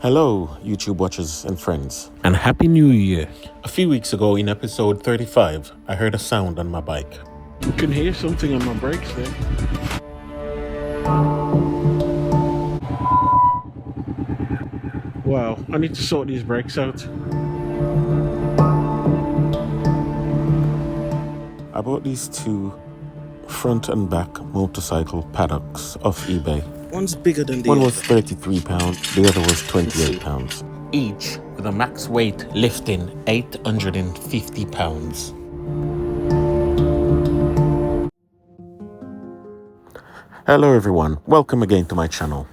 Hello, YouTube watchers and friends, and Happy New Year. A few weeks ago in episode 35, I heard a sound on my bike. You can hear something on my brakes there. Wow, I need to sort these brakes out. I bought these two front and back motorcycle paddocks off eBay. One's bigger than the One other. was £33, the other was £28. Each with a max weight lifting 850 pounds. Hello everyone, welcome again to my channel.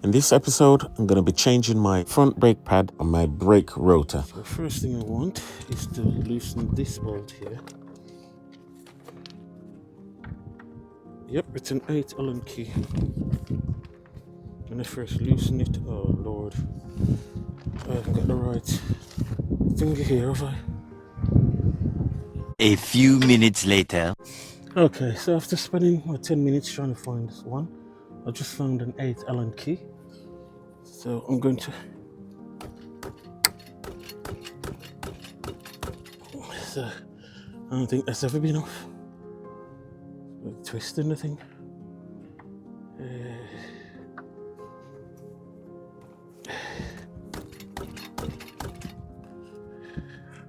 In this episode, I'm going to be changing my front brake pad on my brake rotor. The first thing I want is to loosen this bolt here. Yep, it's an 8 Allen key. When I first loosen it, oh lord, I haven't got the right finger here, have I? A few minutes later. Okay, so after spending 10 minutes trying to find this one, I just found an 8 Allen key. So I'm going to I don't think that's ever been off. Twisting the thing.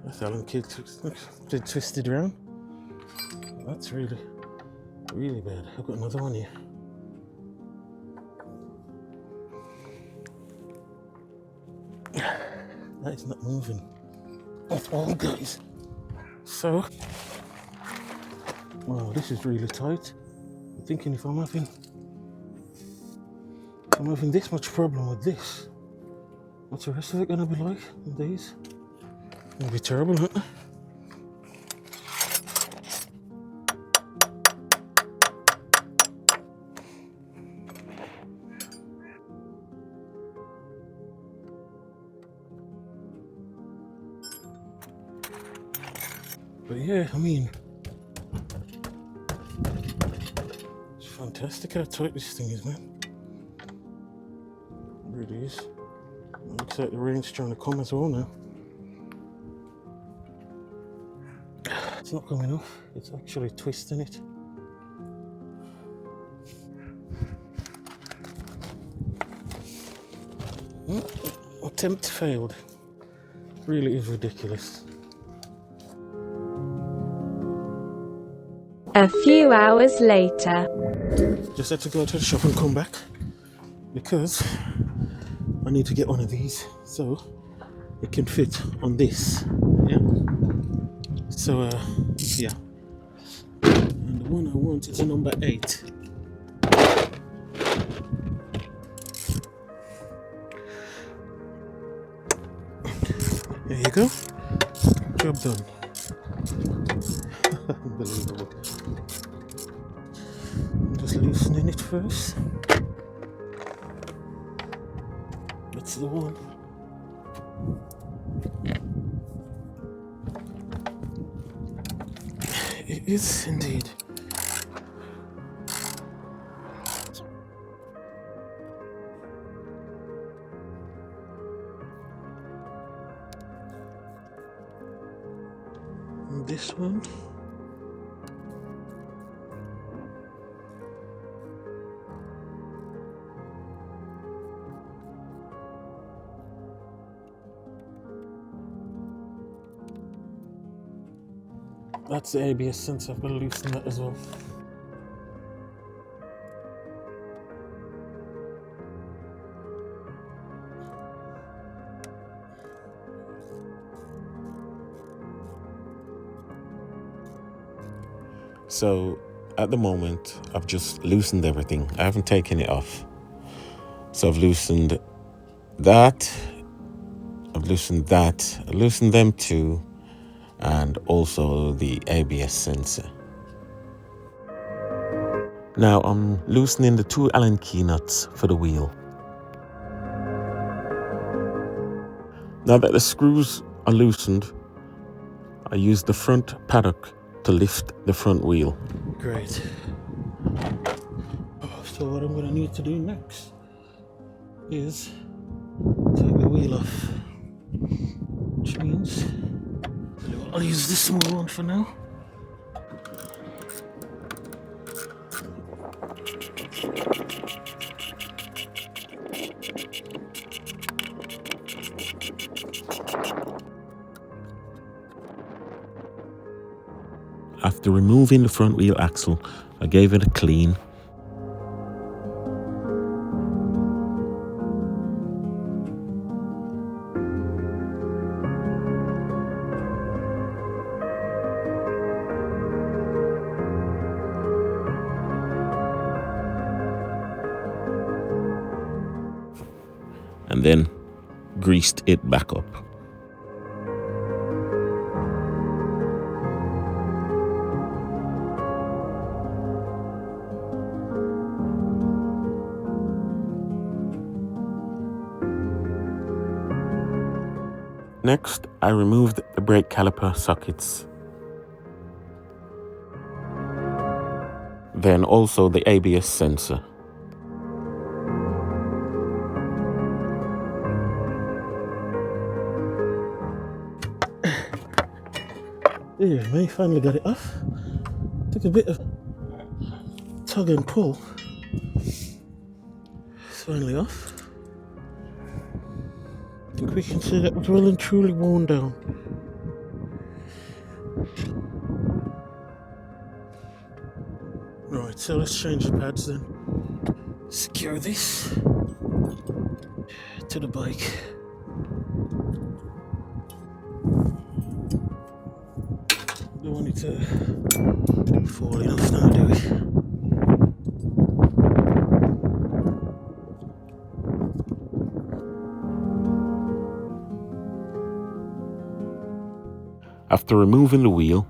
That's Allen key twisted around. That's really bad. I've got another one here. That is not moving at all, guys. So, wow, this is really tight. I'm thinking if I'm having this much problem with this, what's the rest of it gonna be like in these? It'll be terrible, huh? But yeah, I mean, it's fantastic how tight this thing is, man. It really is. It looks like the rain's trying to come as well now. It's not coming off, it's actually twisting it. Attempt failed. Really is ridiculous. A few hours later. Just had to go to the shop and come back because I need to get one of these so it can fit on this. Yeah. So yeah. And the one I want is a number 8. There you go. Job done. Unbelievable. I'm just loosening it first. That's the one. It is indeed. And this one. That's the ABS sensor, I've got to loosen that as well. So at the moment, I've just loosened everything. I haven't taken it off. So I've loosened that, I've loosened them too, and also the ABS sensor. Now I'm loosening the 2 Allen key nuts for the wheel. Now that the screws are loosened, I use the front paddock to lift the front wheel. Great. So what I'm going to need to do next is take the wheel wheel off, which means I'll use this small one for now. After removing the front wheel axle, I gave it a clean. And then greased it back up. Next, I removed the brake caliper sockets. Then also the ABS sensor. There, I finally got it off. Took a bit of tug and pull. It's finally off. I think we can see that it's well and truly worn down. Right, so let's change the pads then. Secure this to the bike. Don't want it to fall enough now, do we? After removing the wheel,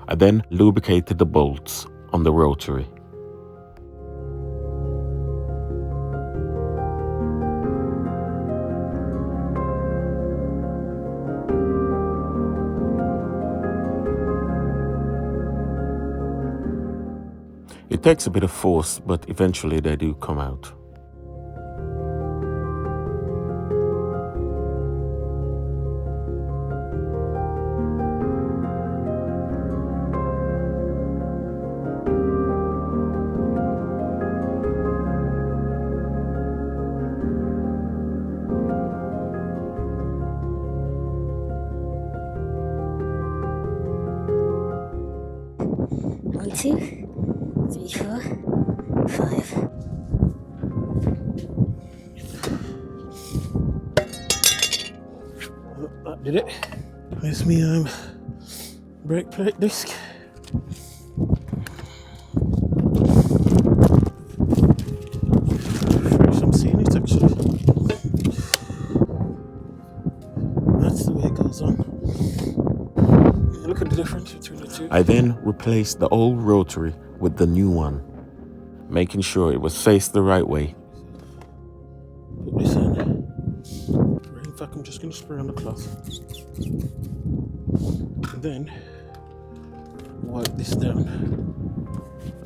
I then lubricated the bolts on the rotary. It takes a bit of force, but eventually they do come out. One, two, 3, 4, 5. Oh, that did it. Where's me brake plate disc? First I'm seeing it actually. That's the way it goes on. Look at the difference between the two. I then replaced the old rotary with the new one, making sure it was faced the right way. Put this in. In fact, I'm just going to spray on the cloth. And then wipe this down.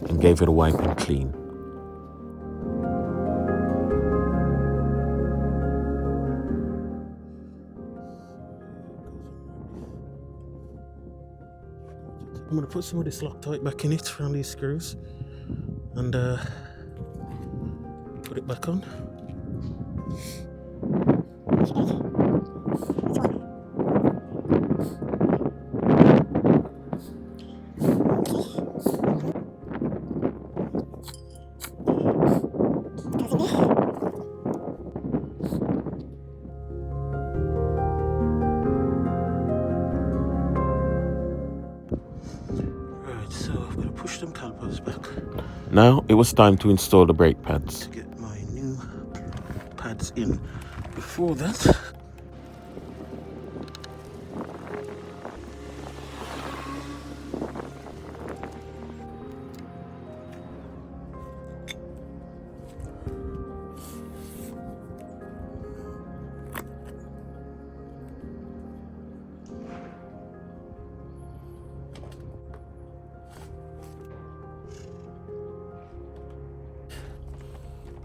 And gave it a wipe and clean. I'm going to put some of this Loctite back in it around these screws and put it back on. Push them calipers back. Now it was time to install the brake pads. To get my new pads in. Before that,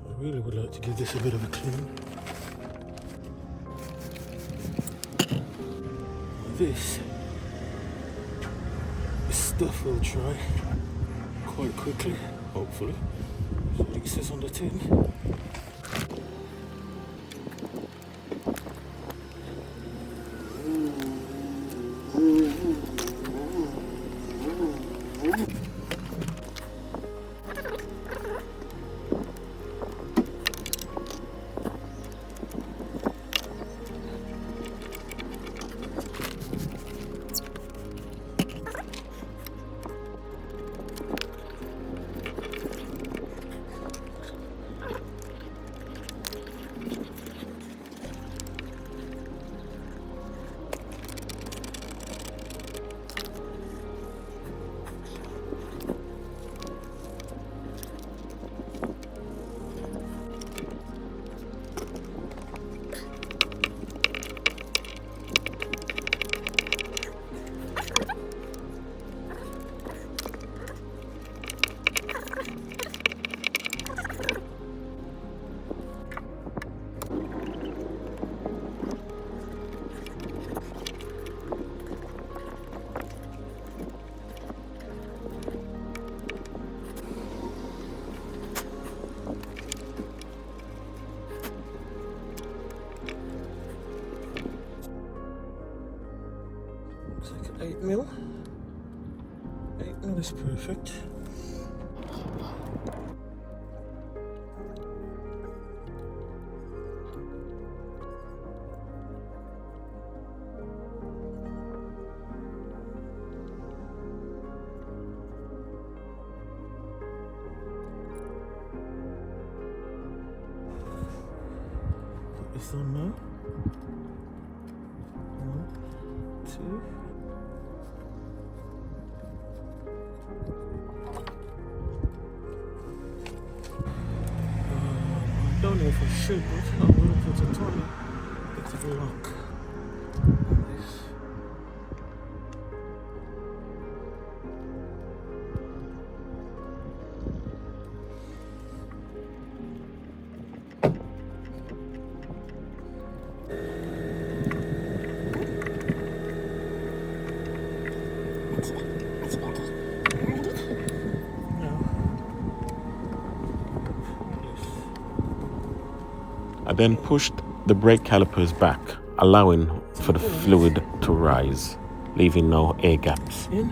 I really would like to give this a bit of a clean. this stuff will dry quite quickly, hopefully. Like it says on the tin. Looks like an 8 mil. 8 mil is perfect. Put this on now. 1, 2. I don't know if I should, but I'm going to put a tiny bit of lock on this. I then pushed the brake calipers back, allowing for the fluid to rise, leaving no air gaps. In.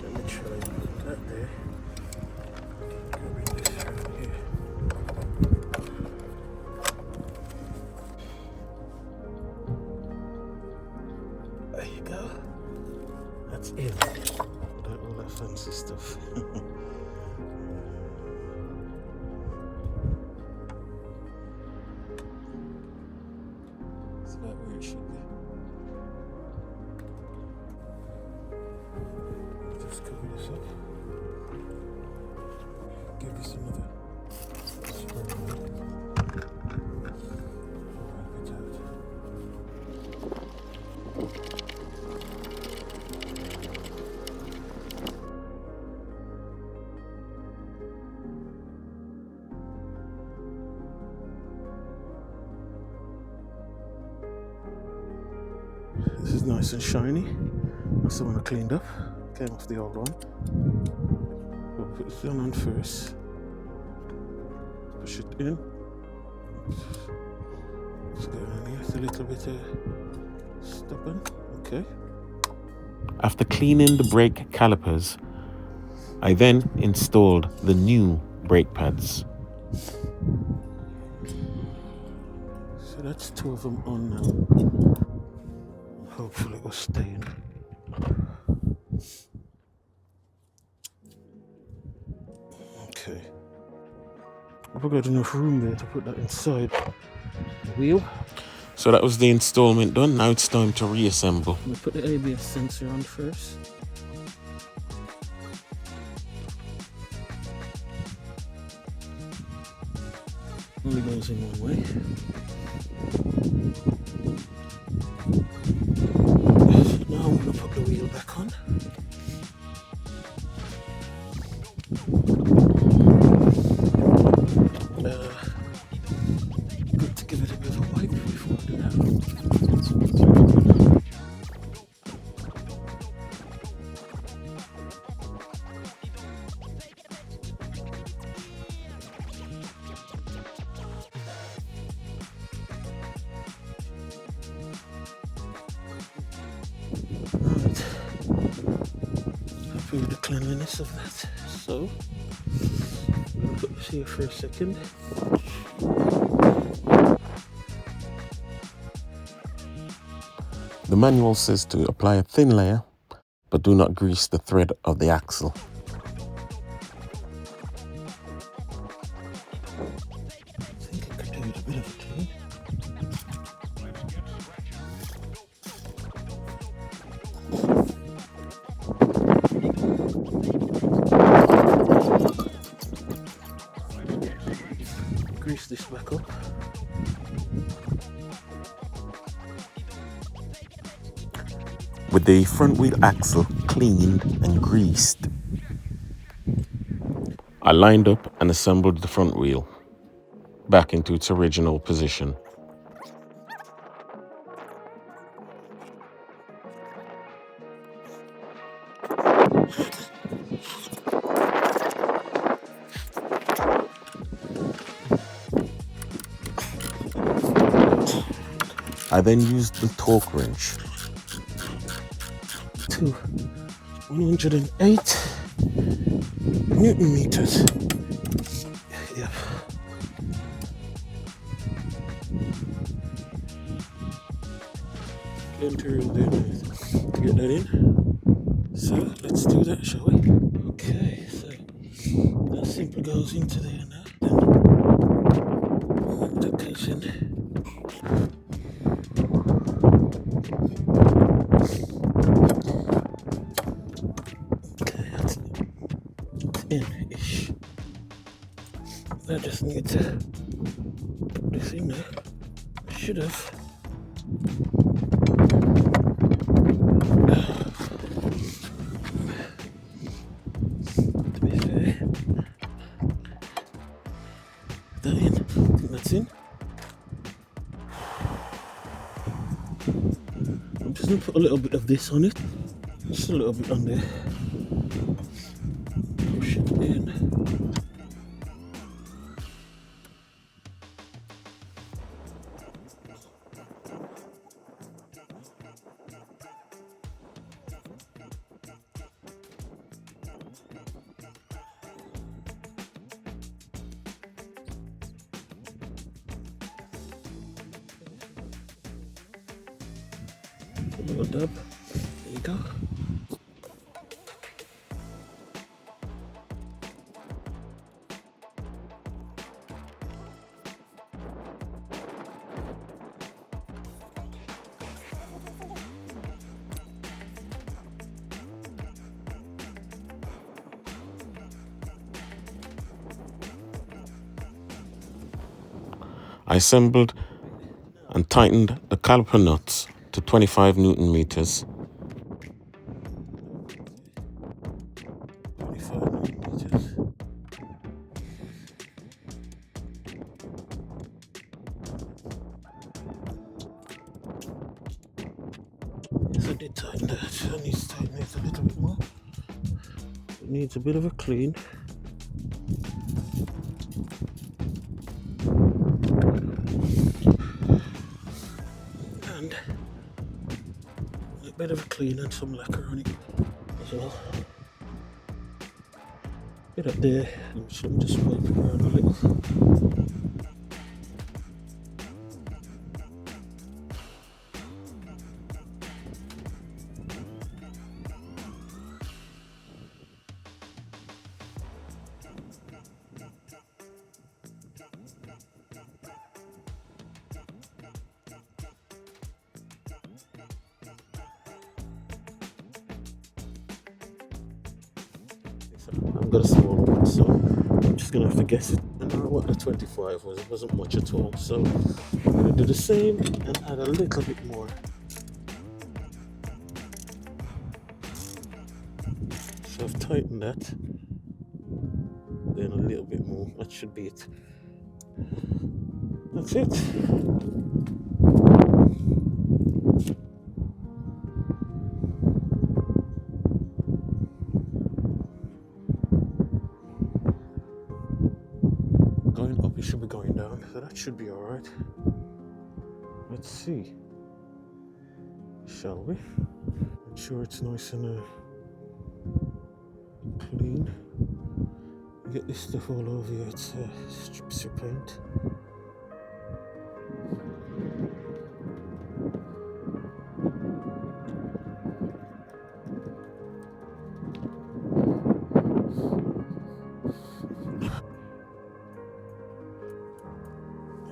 Let me try and put that there. Bring this around here. There you go. That's in. All that fancy stuff. It's about where it should be. Just cover this up. Give this another spray. Wipe it out. This is nice and shiny. That's the one I cleaned up. Came off the old one. We'll put this on first. Push it in. Let's go in here. It's a little bit stubborn. Okay. After cleaning the brake calipers, I then installed the new brake pads. So that's 2 of them on now. Hopefully it will stay in. Okay. I've got enough room there to put that inside the wheel. So that was the installment done. Now it's time to reassemble. I'm going to put the ABS sensor on first. Only goes in one way. Now I'm going to put the wheel back on. Good to give it a bit of a wipe. cleanliness of that. So I'm going to put this here for a second. The manual says to apply a thin layer, but do not grease the thread of the axle. I think I could do it a bit of a clean. Grease this back up. With the front wheel axle cleaned and greased, I lined up and assembled the front wheel back into its original position. I then used the torque wrench To 108 Newton meters. Yep. Plenty room there to get that in. So let's do that, shall we? Okay, so that simply goes into there now. Then that goes in. Okay, that's in-ish. I just need to put this in there. I should have. To be fair, that in. I think that's in. I'm just gonna put a little bit of this on it. Just a little bit on there. Push it in. A little dab. There you go. I assembled and tightened the caliper nuts to 25 Newton meters. 25 millimeters. Yes, I did tighten that. I need to tighten it a little bit more. It needs a bit of a clean. And a bit of a clean and some lacquer on it as well. Bit up there. Let me just wipe it around a little. I've got a small one, so I'm just gonna have to guess it. I don't know what the 25 was. It wasn't much at all, so I'm gonna do the same and add a little bit more. So I've tightened that, then a little bit more. That should be it. That's it. Going up, it should be going down, so that should be alright. Let's see. Shall we? Make sure it's nice and clean. You get this stuff all over you, it strips your paint.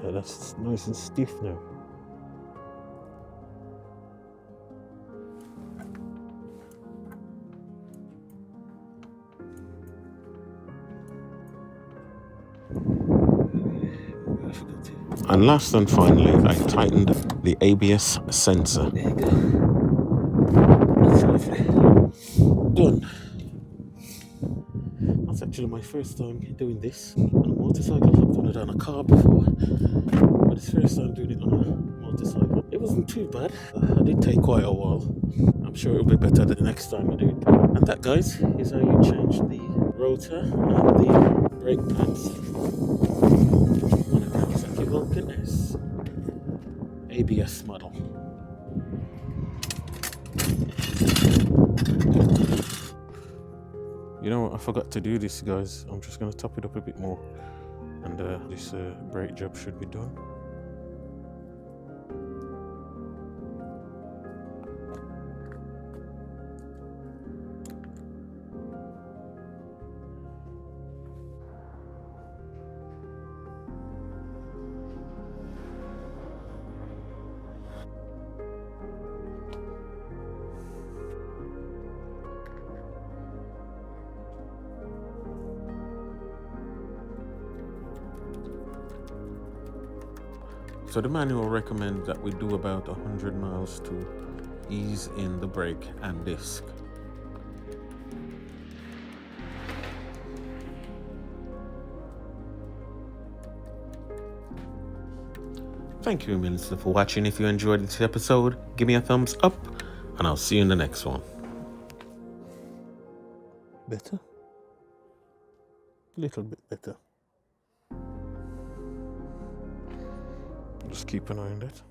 Yeah, that's nice and stiff now. And last and finally, I tightened the ABS sensor. There you go. That's lovely. Done. That's actually my first time doing this on a motorcycle. I've done it on a car before, but it's first time doing it on a motorcycle. It wasn't too bad. I did take quite a while. I'm sure it'll be better the next time I do it. And that, guys, is how you change the rotor and the brake pads on a Kawasaki Vulcan S ABS model. You know what, I forgot to do this, guys. I'm just going to top it up a bit more, and this brake job should be done. So the manual recommends that we do about 100 miles to ease in the brake and disc. Thank you, Minister, for watching. If you enjoyed this episode, give me a thumbs up, and I'll see you in the next one. Better? A little bit better. Just keep an eye on that.